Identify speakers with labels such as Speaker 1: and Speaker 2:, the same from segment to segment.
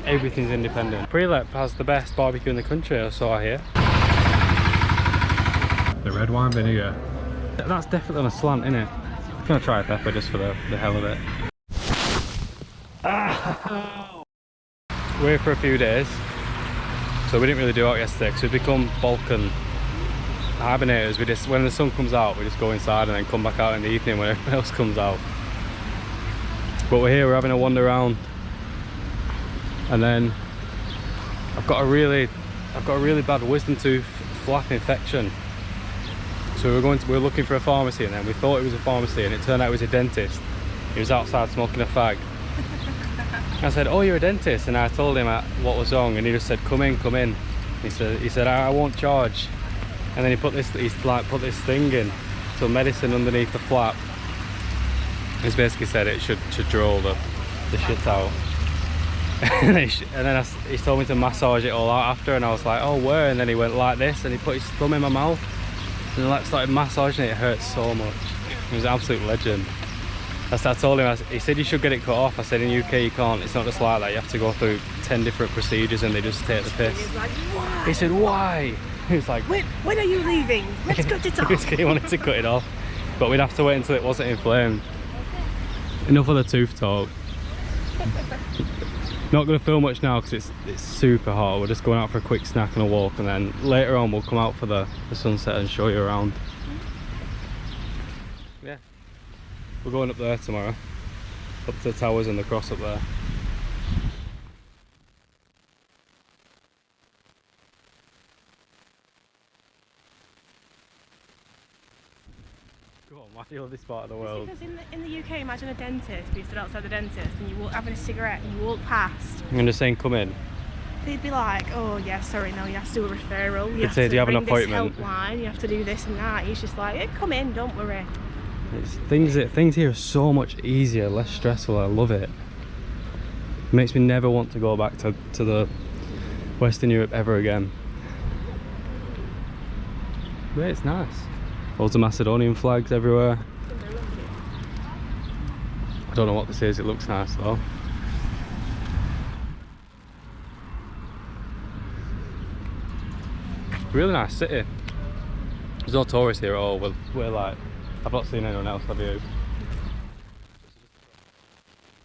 Speaker 1: everything's independent. Prilep has the best barbecue in the country, I saw here. The red wine vinegar. That's definitely on a slant, isn't it? I'm gonna try a pepper just for the hell of it. Ah! We're here for a few days, so we didn't really do out yesterday because we've become Balkan hibernators. We just, when the sun comes out, we just go inside and then come back out in the evening when everyone else comes out. But we're here, we're having a wander around, and then I've got a really bad wisdom tooth flap infection. So we were looking for a pharmacy, and then we thought it was a pharmacy, and it turned out it was a dentist. He was outside smoking a fag. I said, "Oh, you're a dentist," and I told him what was wrong, and he just said, "Come in, come in." He said, "I won't charge." And then he put this thing in, some medicine underneath the flap. He's basically said it should draw the shit out. And then he told me to massage it all out after, and I was like, "Oh, where?" And then he went like this, and he put his thumb in my mouth, and I started massaging it. It hurt so much. He was an absolute legend. I told him, he said you should get it cut off. I said in UK you can't, it's not just like that, you have to go through 10 different procedures and they just take the piss.
Speaker 2: He was like, why?
Speaker 1: He said, why? He was like,
Speaker 2: when are you leaving? Let's cut it off.
Speaker 1: He wanted to cut it off, but we'd have to wait until it wasn't inflamed. Enough of the tooth talk. Not going to film much now because it's super hot. We're just going out for a quick snack and a walk, and then later on we'll come out for the sunset and show you around. Yeah. We're going up there tomorrow, up to the towers and the cross up there. Go on, why do you love this part of the world?
Speaker 2: Because in the UK, imagine a dentist, you stood outside the dentist and you walk having a cigarette and you walk past.
Speaker 1: I'm just saying, come in.
Speaker 2: They'd be like, "Oh yeah, sorry, no, you have to do a referral. You have
Speaker 1: say,
Speaker 2: to
Speaker 1: do you have an
Speaker 2: ring this
Speaker 1: appointment?
Speaker 2: helpline, you have to do this and that." He's just like, "Come in, don't worry."
Speaker 1: Things here are so much easier, less stressful. I love it. It makes me never want to go back to the Western Europe ever again. But it's nice. Loads of Macedonian flags everywhere. I don't know what this is, it looks nice though. Really nice city. There's no tourists here at all. We're like, I've not seen anyone else, have you?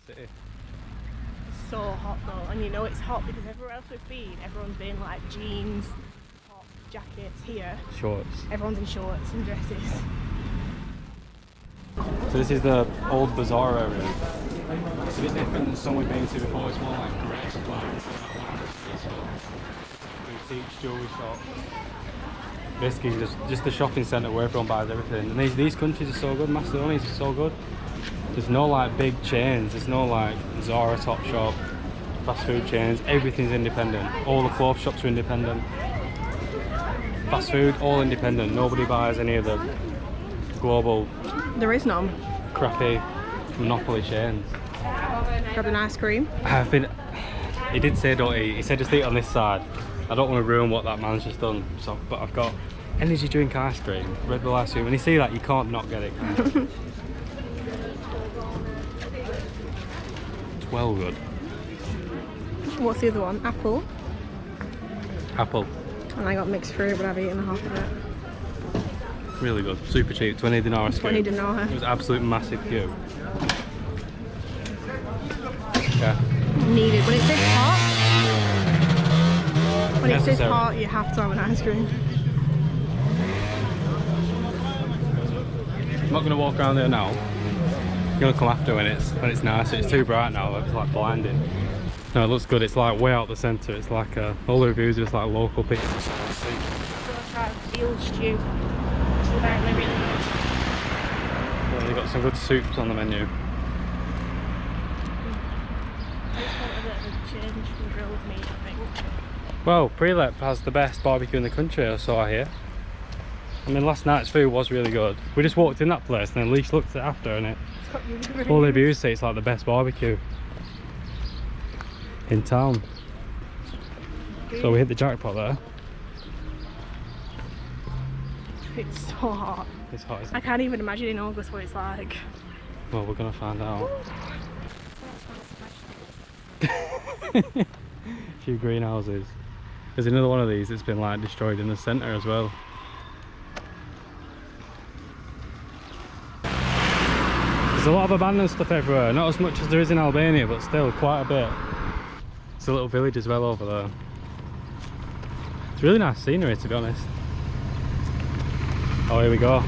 Speaker 1: City.
Speaker 2: It's so hot though, and you know it's hot because everywhere else we've been, everyone's been like jeans, top jackets. Here,
Speaker 1: Shorts.
Speaker 2: everyone's in shorts and dresses.
Speaker 1: So this is the old bazaar area. It's a bit different than some we've been to before. It's more like direct supplies. Boutique jewelry shop. Basically just the shopping centre where everyone buys everything. And these countries are so good. Macedonia is so good. There's no like big chains. There's no like Zara, Topshop, fast food chains. Everything's independent. All the clothes shops are independent. Fast food, all independent. Nobody buys any of the global.
Speaker 2: There is none.
Speaker 1: Crappy monopoly chains.
Speaker 2: Got an ice cream.
Speaker 1: He did say don't eat. He said just eat on this side. I don't want to ruin what that man's just done. So, but I've got energy drink ice cream, Red Bull ice cream. When you see that, you can't not get it. It's well good.
Speaker 2: What's the other one? Apple.
Speaker 1: Apple.
Speaker 2: And I got mixed fruit, but I've eaten half of it.
Speaker 1: Really good. Super cheap. 20 dinar.
Speaker 2: 20 dinar.
Speaker 1: It was absolute massive queue. Yeah.
Speaker 2: Needed. When it says hot, when it says
Speaker 1: Necessary.
Speaker 2: hot, you have to have an ice cream.
Speaker 1: I'm not going to walk around there now. I'm going to come after when it's nice. It's too bright now. It's like blinding. No, it looks good. It's like way out the centre. It's like all the reviews are just like local people.
Speaker 2: I'm gonna try veal stew. It's apparently really good.
Speaker 1: Yeah, they've got some good soups on the menu.
Speaker 2: I just want a bit of a change from grilled meat, I think.
Speaker 1: Well, Prilep has the best barbecue in the country, I saw here. I mean, last night's food was really good. We just walked in that place and then Leash looked at it after, and all the reviews say it's like the best barbecue in town. So we hit the jackpot there.
Speaker 2: It's so hot.
Speaker 1: It's hot, isn't
Speaker 2: I
Speaker 1: it?
Speaker 2: can't even imagine in August what it's like.
Speaker 1: Well, we're gonna find out. few greenhouses. There's another one of these that's been like destroyed in the centre as well. There's a lot of abandoned stuff everywhere, not as much as there is in Albania, but still quite a bit. It's a little village as well over there. It's really nice scenery, to be honest. Oh, here we go.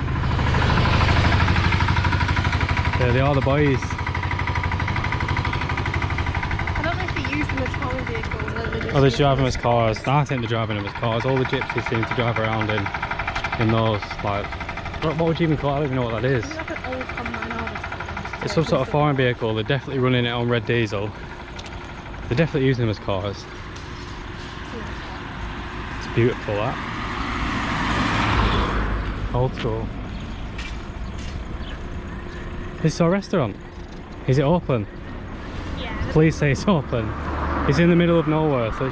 Speaker 1: There they are, the boys.
Speaker 2: I don't know if they use them as farming vehicles.
Speaker 1: Oh, they drive them as cars. I think they're driving them as cars. All the gypsies seem to drive around in those, like, what would you even call it? I don't even know what that is.
Speaker 2: It's like an old combine harvester.
Speaker 1: It's some sort of farming vehicle. They're definitely running it on red diesel. They're definitely using them as cars. It's beautiful, that. Old school. This is our restaurant. Is it open?
Speaker 2: Yeah.
Speaker 1: Please say it's open. It's in the middle of nowhere, so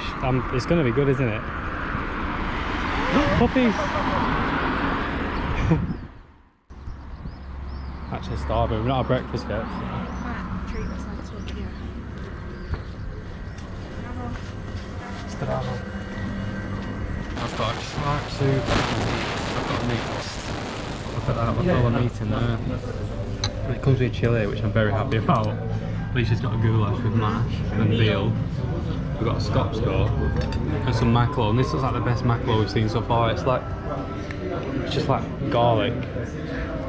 Speaker 1: it's going to be good, isn't it? Puppies! Actually starving. We've not had breakfast yet.
Speaker 2: Treat us like this one video.
Speaker 1: I've got a shark soup. I've got a meat. Look at that, look at all the meat in there. And it comes with chilli, which I'm very happy about. Alicia's got a goulash with mash and veal. We've got a Scotch-go and some mackerel. And this looks like the best mackerel we've seen so far. It's just like garlic.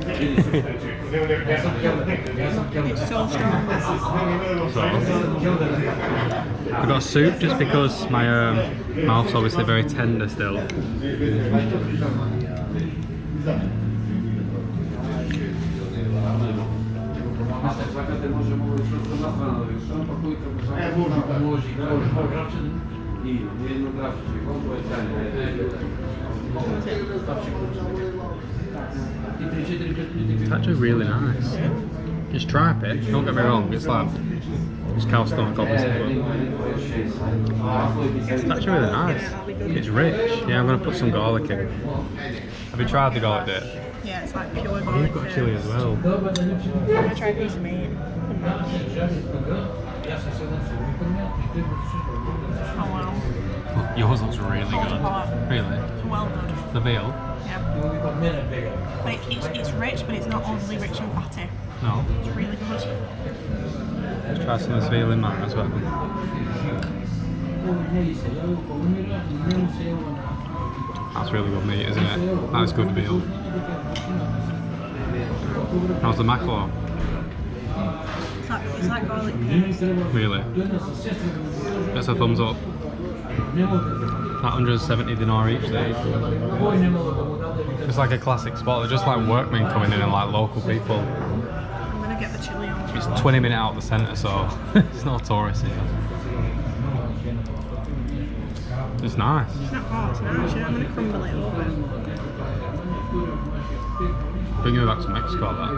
Speaker 2: It's so strong.
Speaker 1: I've got a soup just because my mouth's obviously very tender still. It's actually really nice. It's try it, don't get me wrong, it's like it's cow stomach obviously, but it's actually really nice. It's rich. Yeah, I'm going to put some garlic in. Have you tried the garlic dip?
Speaker 2: Yeah, it's like pure garlic.
Speaker 1: You've got chilli as well.
Speaker 2: I'm going to try a piece of meat. Oh wow.
Speaker 1: Yours looks really good. Really?
Speaker 2: Well good.
Speaker 1: The veal?
Speaker 2: Yeah. But it's rich, but it's not overly rich and fatty.
Speaker 1: No.
Speaker 2: It's really good.
Speaker 1: Let's try some of this veal in that as well. That's really good meat, isn't it? That's good veal. How's the mackerel?
Speaker 2: It's like garlic paste.
Speaker 1: Really? That's a thumbs up. That 170 dinar each day. It's like a classic spot. They're just like workmen coming in and like local people.
Speaker 2: I'm gonna get the chilli on.
Speaker 1: It's 20 minutes out of the centre, so it's not tourist here. It's nice.
Speaker 2: It's not hot, it's nice. I'm gonna crumble it over.
Speaker 1: Bring me back to Mexico, that.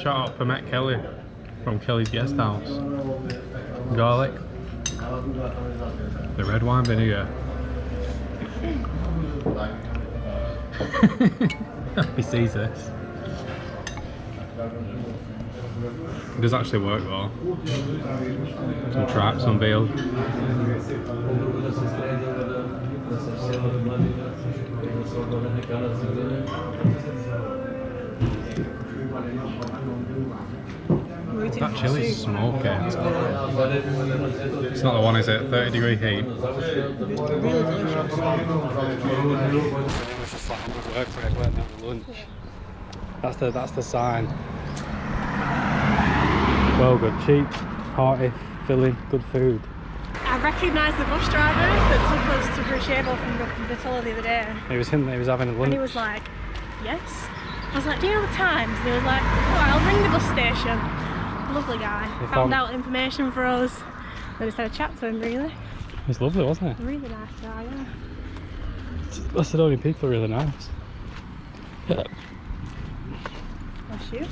Speaker 1: Shout out for Matt Kelly from Kelly's Guest House. Garlic. The red wine vinegar. He sees this. It does actually work though. Some traps, some veal. That chili's smoky. It's not the one, is it? 30-degree heat.
Speaker 2: Really delicious.
Speaker 1: It's just like I'm at work for it, weren't having lunch. That's the sign. Well good, cheap, hearty, filling, good food.
Speaker 2: I recognised the bus driver that took us to Prilep from Vitola the other day.
Speaker 1: He was having a lunch.
Speaker 2: And he was like, yes. I was like, do you know the times? And he was like, oh, I'll ring the bus station. Lovely guy. Found out information for us. Then just had a chat to him, really.
Speaker 1: It was lovely, wasn't it?
Speaker 2: Really nice guy, yeah.
Speaker 1: Macedonian people are really nice.
Speaker 2: Bless you.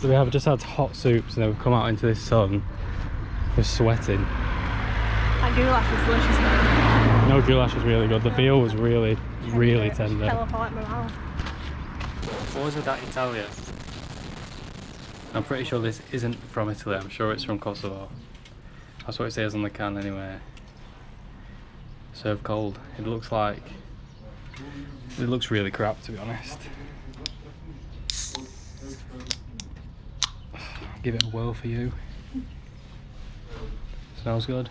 Speaker 1: We have just had hot soups and then we've come out into this sun. We're sweating.
Speaker 2: That goulash was delicious though.
Speaker 1: No, goulash was really good. The veal was really tender.
Speaker 2: Fell apart in my mouth.
Speaker 1: Forza d'Italia. I'm pretty sure this isn't from Italy. I'm sure it's from Kosovo. That's what it says on the can anyway. Served cold. It looks really crap, to be honest. Give it a whirl for you. Smells good.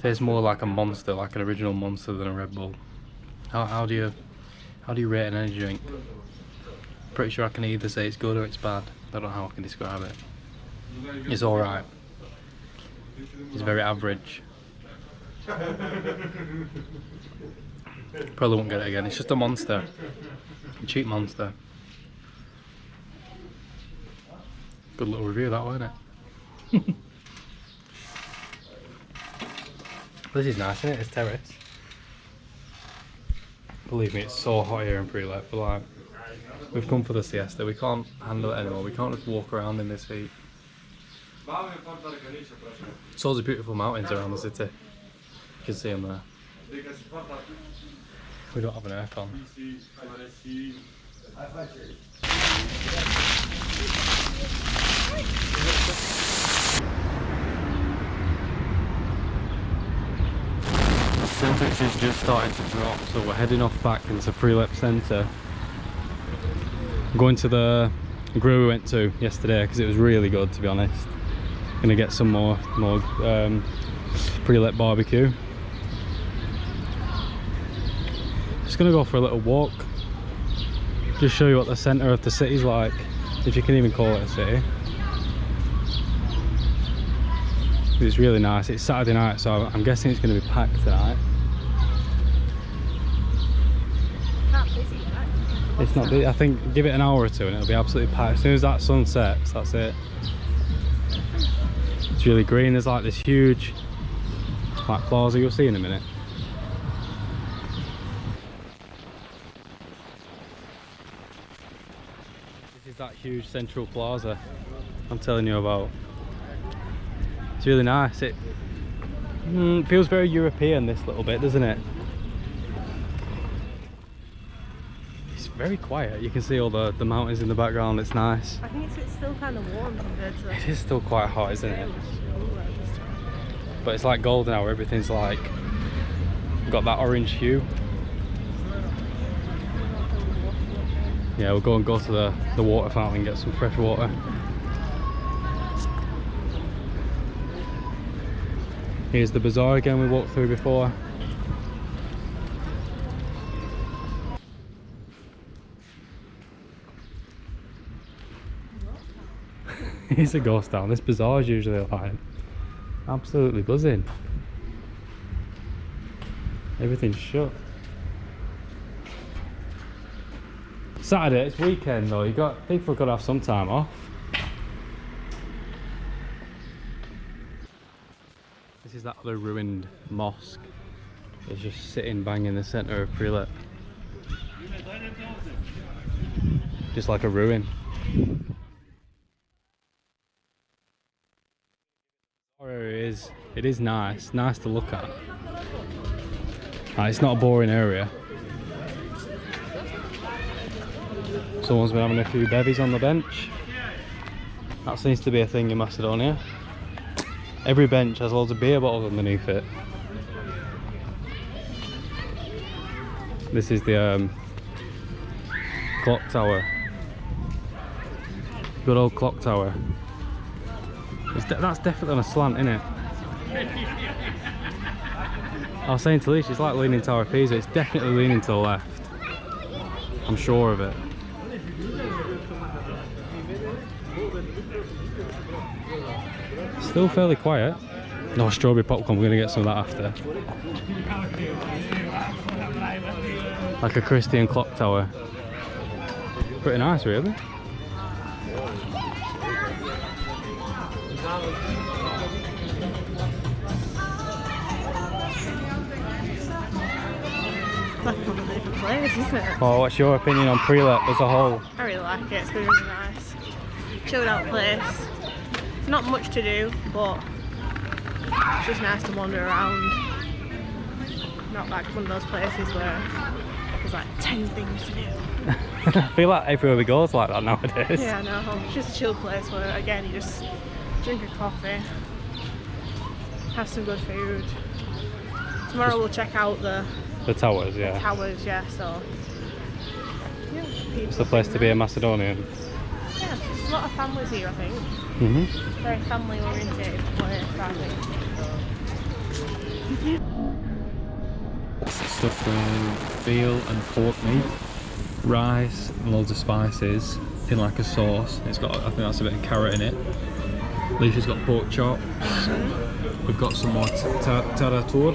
Speaker 1: Tastes more like a Monster, like an original Monster, than a Red Bull. How do you rate an energy drink? Pretty sure I can either say it's good or it's bad. I don't know how I can describe it. It's alright. It's very average. Probably won't get it again. It's just a Monster. A cheap Monster. Good little review that, wasn't it? This is nice, isn't it? It's terrace. Believe me, it's so hot here in Prilep, but like, we've come for the siesta. We can't handle it anymore. We can't just walk around in this heat. So there's beautiful mountains around the city. You can see them there. We don't have an aircon. Temperature's just starting to drop, so we're heading off back into Prilep centre. I'm going to the grill we went to yesterday because it was really good, to be honest. Gonna get some more Prilep barbecue. Just gonna go for a little walk, just show you what the centre of the city's like, if you can even call it a city. It's really nice. It's Saturday night, so I'm guessing it's going to be packed tonight.
Speaker 2: Not busy, right?
Speaker 1: It's not busy. I think give it an hour or two and it'll be absolutely packed. As soon as that sun sets, that's it. It's really green. There's like this huge like plaza you'll see in a minute. This is that huge central plaza I'm telling you about. It's really nice. It feels very European, this little bit, doesn't it? It's very quiet. You can see all the mountains in the background. It's nice.
Speaker 2: I think it's still kind of warm compared to...
Speaker 1: It is still quite hot, isn't it? But it's like golden hour. Everything's like got that orange hue. Yeah, we'll go to the water fountain and get some fresh water. Here's the bazaar again we walked through before. Here's a ghost town. This bazaar is usually like absolutely buzzing. Everything's shut. Saturday, it's weekend though. People got to have some time off. This is that other ruined mosque. It's just sitting bang in the centre of Prilep. Just like a ruin. It is nice to look at. It's not a boring area. Someone's been having a few bevies on the bench. That seems to be a thing in Macedonia. Every bench has loads of beer bottles underneath it. This is the clock tower. Good old clock tower. That's definitely on a slant, isn't it? I was saying to Leash, it's like leaning Tower of Pisa. It's definitely leaning to the left. I'm sure of it. Still fairly quiet. No, strawberry popcorn, we're going to get some of that after. Like a Christian clock tower. Pretty nice, really.
Speaker 2: Like a different place, isn't it?
Speaker 1: Oh, what's your opinion on Prilep as a whole?
Speaker 2: I really like it. It's been really nice. Chilled out place. Not much to do, but It's just nice to wander around. Not like one of those places where there's like 10 things to do.
Speaker 1: I feel like everywhere we go is like that nowadays.
Speaker 2: Yeah, I know. It's just a chill place where, again, you just drink a coffee, have some good food. Tomorrow we'll check out the
Speaker 1: towers, yeah.
Speaker 2: Towers, yeah, so... Yeah,
Speaker 1: It's the place to be a Macedonian.
Speaker 2: Yeah, there's a lot of families here, I think. Very family oriented place, I think.
Speaker 3: Stuffed with veal and pork meat, rice and loads of spices in like a sauce. It's got, I think that's a bit of carrot in it. Alicia's got pork chops. We've got some more tarator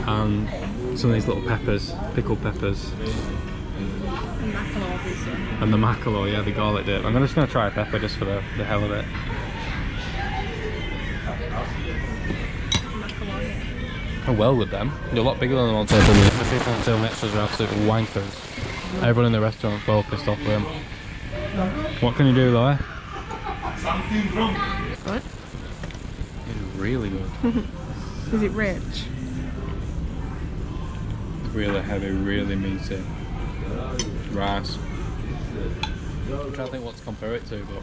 Speaker 3: and some of these little peppers, pickled peppers. And the mackerel, yeah, the garlic dip. I'm just going to try a pepper just for the hell of it. Oh, well with them. They're a lot bigger than the ones I told me. The people on sale extras are absolute wankers. Everyone in the restaurant's well pissed off with them. What can you do though?
Speaker 2: Good.
Speaker 3: It's really good.
Speaker 2: Is it rich?
Speaker 3: Really heavy, really meaty. Rice. I'm trying to think what to compare it to, but...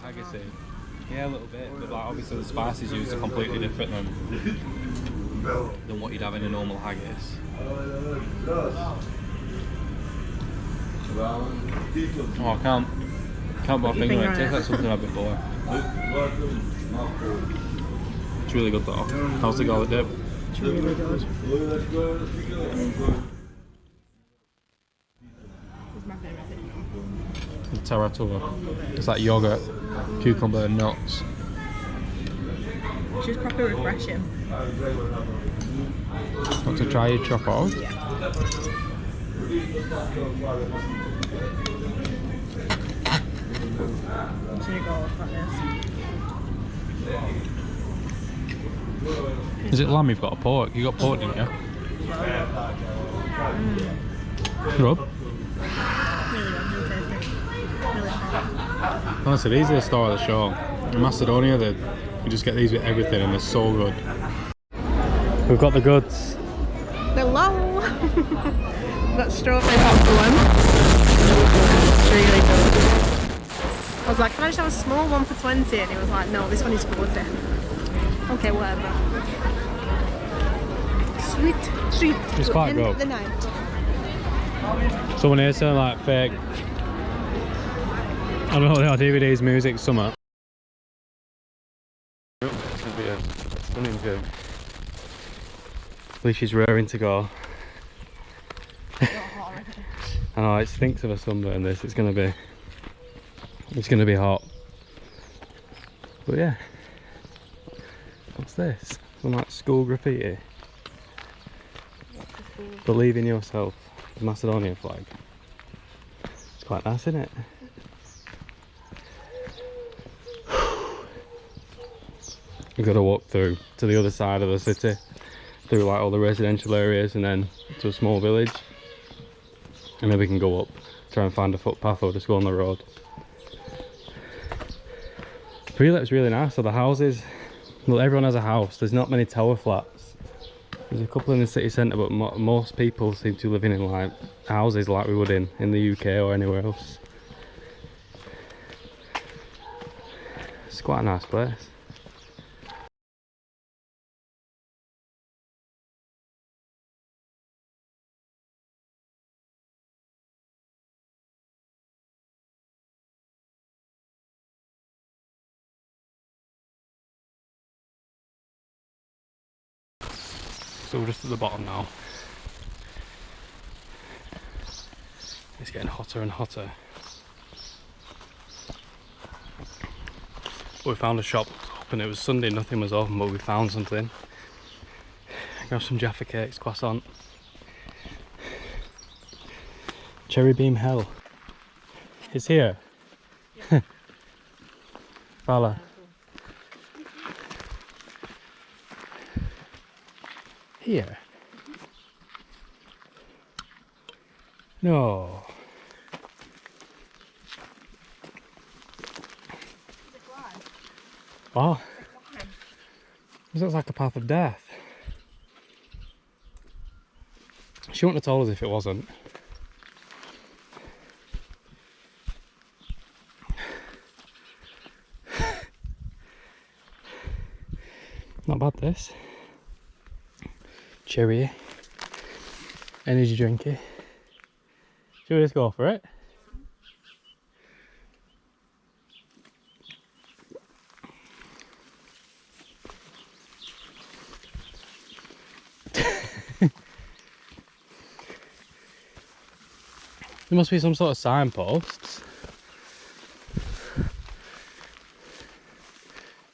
Speaker 3: Haggis. Yeah, a little bit, but like obviously the spices used are completely different than what you'd have in a normal haggis. Oh, I can't put my finger on it. It tastes like something I've had before. It's really good though. How's the garlic dip?
Speaker 2: It's really good.
Speaker 3: The tarator. It's like yogurt, cucumber and nuts.
Speaker 2: It's just proper refreshing.
Speaker 3: Want to try your chocos?
Speaker 2: Yeah. I'm just gonna go like this.
Speaker 3: Is it lamb you've got or pork? You got pork, didn't you? Rub?
Speaker 2: Really good, really tasty. Really hot.
Speaker 3: Honestly, these are the star of the show. In Macedonia, you just get these with everything and they're so good.
Speaker 1: We've got the goods.
Speaker 2: Hello! We've got strawberry popcorn. It's really good. I was like, can I just have a small one for 20? And he was like, no, this one is 40. Okay, whatever. Sweet treat
Speaker 1: It's
Speaker 2: to
Speaker 1: quite
Speaker 2: end
Speaker 1: good.
Speaker 2: the night.
Speaker 1: Someone here selling like fake, I don't know, they are DVDs, music, summer. It's going to be a stunning view. At least she's raring to go. I know, it stinks of a sunburn this, it's going to be hot. But yeah. What's this? Some like school graffiti. Believe in yourself. The Macedonian flag. It's quite nice, isn't it? We've got to walk through to the other side of the city, through like all the residential areas and then to a small village. And then we can go up, try and find a footpath or just go on the road. Prilep's really nice, so the houses, well, everyone has a house. There's not many tower flats. There's a couple in the city centre, but most people seem to be living in like houses like we would in the UK or anywhere else. It's quite a nice place. So we're just at the bottom now. It's getting hotter and hotter. We found a shop open. It was Sunday, nothing was open, but we found something. Got some Jaffa cakes, croissant. Cherry beam hell. It's here. Yeah. Fala. Here. No. Oh, this looks like a path of death. She wouldn't have told us if it wasn't. Not bad this. Cherry. Energy drinky. Should we just go for it? There must be some sort of signposts.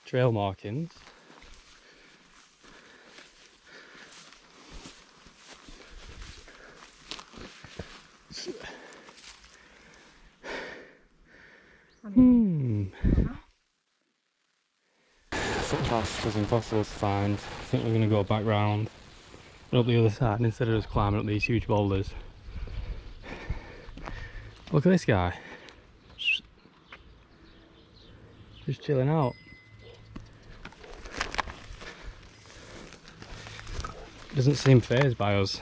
Speaker 1: Trail markings. Footpath was impossible to find. I think we're going to go back round and up the other side instead of just climbing up these huge boulders. Look at this guy. Just chilling out. Doesn't seem fazed by us.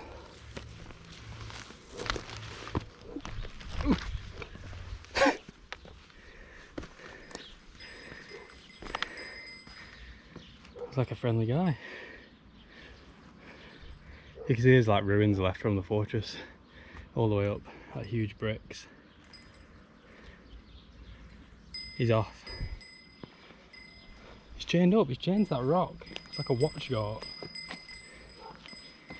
Speaker 1: Looks like a friendly guy. You can see there's like ruins left from the fortress all the way up, like huge bricks. He's off. He's chained up, he's chained to that rock. It's like a watch guard. I'm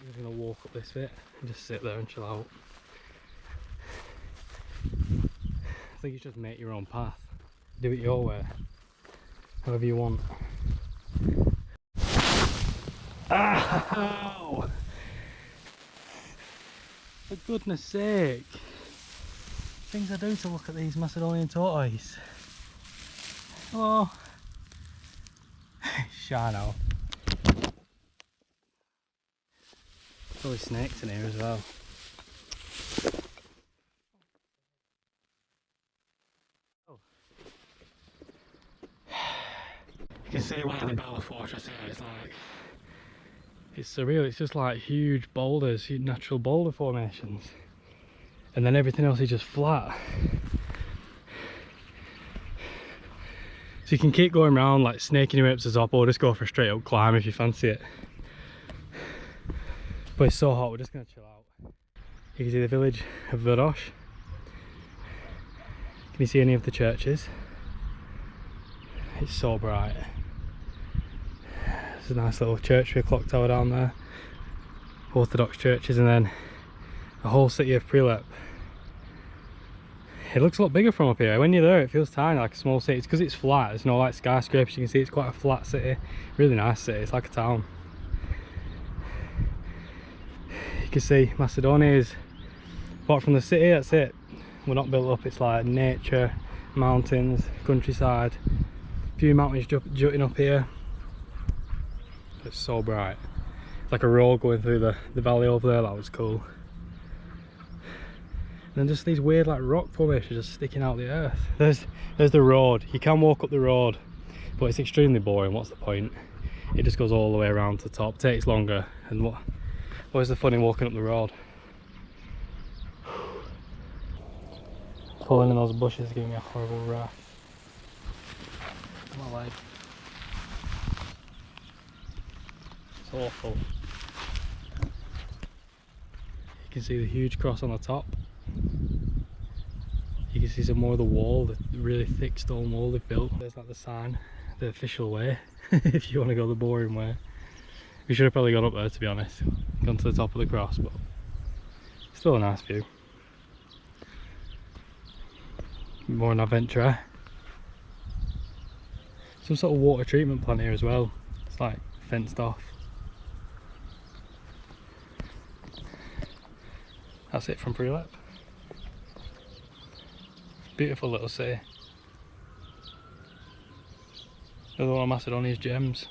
Speaker 1: just gonna walk up this bit and just sit there and chill out. I think you just make your own path. Do it your way. However you want. Ow! For goodness sake. Things I do to look at these Macedonian tortoise. Oh. Shy now. Probably snakes in here as well. Oh. You can see why the Bella Fortress here is like. It's surreal, it's just like huge boulders, huge natural boulder formations. And then everything else is just flat. So you can keep going around like snaking your way up to the top, or just go for a straight up climb if you fancy it. But it's so hot, we're just going to chill out. You can see the village of Varosh. Can you see any of the churches? It's so bright. There's a nice little church with a clock tower down there. Orthodox churches, and then the whole city of Prilep. It looks a lot bigger from up here. When you're there it feels tiny, like a small city. It's because it's flat, there's no like skyscrapers. You can see it's quite a flat city. Really nice city, it's like a town. You can see Macedonia is, apart from the city, that's it. We're not built up, it's like nature, mountains, countryside. A few mountains jutting up here. It's so bright. It's like a road going through the valley over there, that was cool. And then just these weird like rock formations just sticking out the earth. There's the road. You can walk up the road, but it's extremely boring. What's the point? It just goes all the way around to the top. Takes longer. And what is the fun in walking up the road? Pulling in those bushes is giving me a horrible rash. My leg. It's awful. You can see the huge cross on the top. You can see some more of the wall, the really thick stone wall they've built. There's like the sign, the official way, if you want to go the boring way. We should have probably gone up there, to be honest, gone to the top of the cross, but still a nice view. More an adventure. Some sort of water treatment plant here as well. It's like fenced off. That's it from Prilep. Beautiful little city. Another one of Macedonia's gems.